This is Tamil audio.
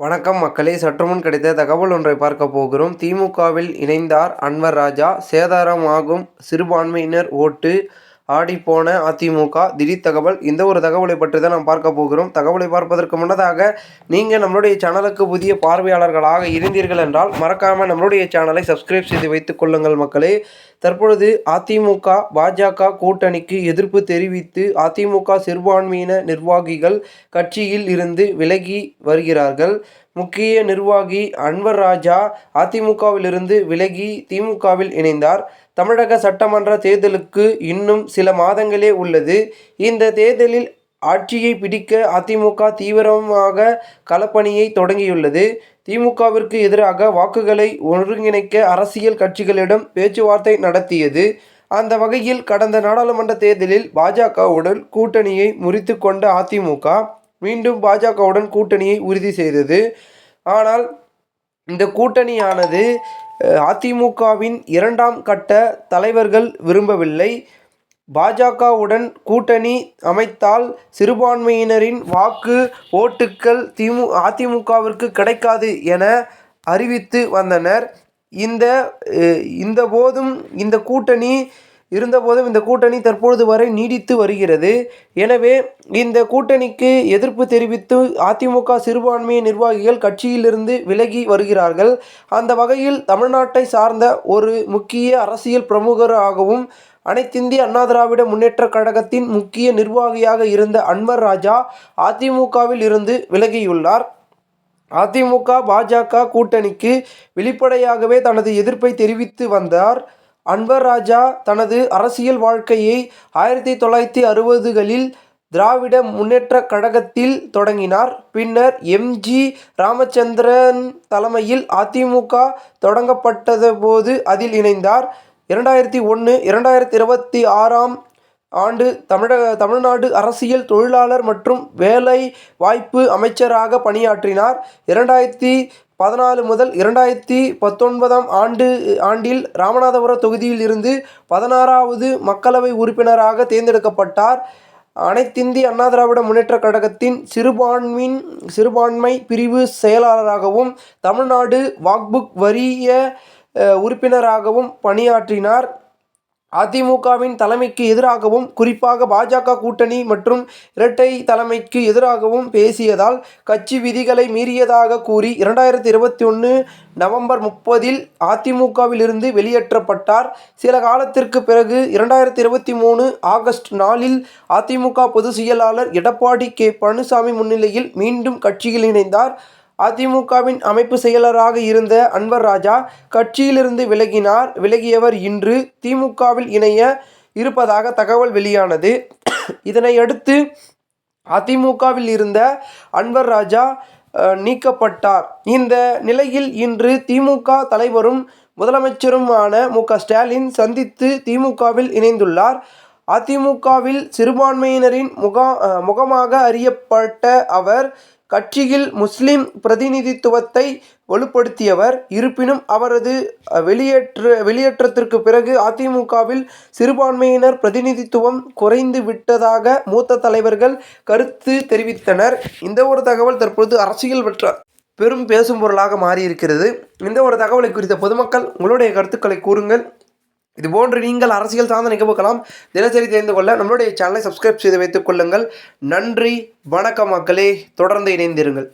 வணக்கம் மக்களே, சற்றுமுன் கிடைத்த தகவல் ஒன்றை பார்க்க போகிறோம். திமுகவில் இணைந்தார் அன்வர் ராஜா. சேதாரம் ஆகும் சிறுபான்மையினர் ஓட்டு, ஆடிப்போன அதிமுக. திடீர் தகவல். இந்த ஒரு தகவலை பற்றி தான் நாம் பார்க்க போகிறோம். தகவலை பார்ப்பதற்கு முன்னதாக நீங்கள் நம்மளுடைய சேனலுக்கு புதிய பார்வையாளர்களாக இருந்தீர்கள் என்றால் மறக்காமல் நம்மளுடைய சேனலை சப்ஸ்கிரைப் செய்து வைத்துக் கொள்ளுங்கள் மக்களே. தற்பொழுது அதிமுக பாஜக கூட்டணிக்கு எதிர்ப்பு தெரிவித்து அதிமுக சிறுபான்மையின நிர்வாகிகள் கட்சியில் இருந்து விலகி வருகிறார்கள். முக்கிய நிர்வாகி அன்வர் ராஜா அதிமுகவிலிருந்து விலகி திமுகவில் இணைந்தார். தமிழக சட்டமன்ற தேர்தலுக்கு இன்னும் சில மாதங்களே உள்ளது. இந்த தேர்தலில் ஆட்சியை பிடிக்க அதிமுக தீவிரமாக களப்பணியை தொடங்கியுள்ளது. திமுகவிற்கு எதிராக வாக்குகளை ஒருங்கிணைக்க அரசியல் கட்சிகளிடம் பேச்சுவார்த்தை நடத்தியது. அந்த வகையில் கடந்த நாடாளுமன்ற தேர்தலில் பாஜகவுடன் கூட்டணியை முறித்து கொண்ட அதிமுக மீண்டும் பாஜகவுடன் கூட்டணியை உறுதி செய்தது. ஆனால் இந்த கூட்டணியானது அதிமுகவின் இரண்டாம் கட்ட தலைவர்கள் விரும்பவில்லை. பாஜகவுடன் கூட்டணி அமைத்தால் சிறுபான்மையினரின் வாக்கு ஓட்டுக்கள் அதிமுகவிற்கு கிடைக்காது என அறிவித்து வந்தனர். இருந்தபோதும் இந்த கூட்டணி தற்பொழுது வரை நீடித்து வருகிறது. எனவே இந்த கூட்டணிக்கு எதிர்ப்பு தெரிவித்து அதிமுக சிறுபான்மை நிர்வாகிகள் கட்சியிலிருந்து விலகி வருகிறார்கள். அந்த வகையில் தமிழ்நாட்டை சார்ந்த ஒரு முக்கிய அரசியல் பிரமுகராகவும் அனைத்திந்திய அண்ணா திராவிட முன்னேற்றக் கழகத்தின் முக்கிய நிர்வாகியாக இருந்த அன்வர் ராஜா அதிமுகவில் இருந்து விலகியுள்ளார். அதிமுக பாஜக கூட்டணிக்கு வெளிப்படையாகவே தனது எதிர்ப்பை தெரிவித்து வந்தார். அன்வர் ராஜா தனது அரசியல் வாழ்க்கையை 1960களில் திராவிட முன்னேற்றக் கழகத்தில் தொடங்கினார். பின்னர் எம்.ஜி. ராமச்சந்திரன் தலைமையில் அதிமுக தொடங்கப்பட்டபோது அதில் இணைந்தார். 2001 2026ஆம் ஆண்டு தமிழ்நாடு அரசியல் தொழிலாளர் மற்றும் வேலை வாய்ப்பு அமைச்சராக பணியாற்றினார். 2014 முதல் 2019ஆம் ஆண்டில் ராமநாதபுரம் தொகுதியில் இருந்து 16வது மக்களவை உறுப்பினராக தேர்ந்தெடுக்கப்பட்டார். அனைத்திந்திய அண்ணா திராவிட முன்னேற்றக் கழகத்தின் சிறுபான்மை பிரிவு செயலாளராகவும் தமிழ்நாடு வக்ஃபு வாரிய உறுப்பினராகவும் பணியாற்றினார். அதிமுகவின் தலைமைக்கு எதிராகவும் குறிப்பாக பாஜக கூட்டணி மற்றும் இரட்டை தலைமைக்கு எதிராகவும் பேசியதால் கட்சி விதிகளை மீறியதாக கூறி 2021 நவம்பர் 30இல் அதிமுகவில் இருந்து வெளியேற்றப்பட்டார். சில காலத்திற்கு பிறகு 2023 ஆகஸ்ட் 4இல் அதிமுக பொதுச் செயலாளர் எடப்பாடி கே. பழனிசாமி முன்னிலையில் மீண்டும் கட்சியில் இணைந்தார். அதிமுகவின் அமைப்பு செயலராக இருந்த அன்வர் ராஜா கட்சியிலிருந்து விலகியவர் இன்று திமுகவில் இணைய இருப்பதாக தகவல் வெளியானது. இதனையடுத்து அதிமுகவில் இருந்த அன்வர் ராஜா நீக்கப்பட்டார். இந்த நிலையில் இன்று திமுக தலைவரும் முதலமைச்சருமான மு.க. ஸ்டாலின் சந்தித்து திமுகவில் இணைந்துள்ளார். அதிமுகவில் சிறுபான்மையினரின் முகமாக அறியப்பட்ட அவர் கட்சியில் முஸ்லிம் பிரதிநிதித்துவத்தை வலுப்படுத்தியவர். இருப்பினும் அவரது வெளியேற்றத்திற்கு பிறகு அதிமுகவில் சிறுபான்மையினர் பிரதிநிதித்துவம் குறைந்து விட்டதாக மூத்த தலைவர்கள் கருத்து தெரிவித்தனர். இந்த ஒரு தகவல் தற்பொழுது அரசியல் பெரும் பேசும் பொருளாக மாறியிருக்கிறது. இந்த ஒரு தகவலை குறித்த பொதுமக்கள் உங்களுடைய கருத்துக்களை கூறுங்கள். இதுபோன்று நீங்கள் அரசியல் சார்ந்த நிகழ்வுகளாம் தினசரி தெரிந்து கொள்ள நம்மளுடைய சேனலை சப்ஸ்கிரைப் செய்து வைத்துக் கொள்ளுங்கள். நன்றி, வணக்கம் மக்களே. தொடர்ந்து இணைந்திருங்கள்.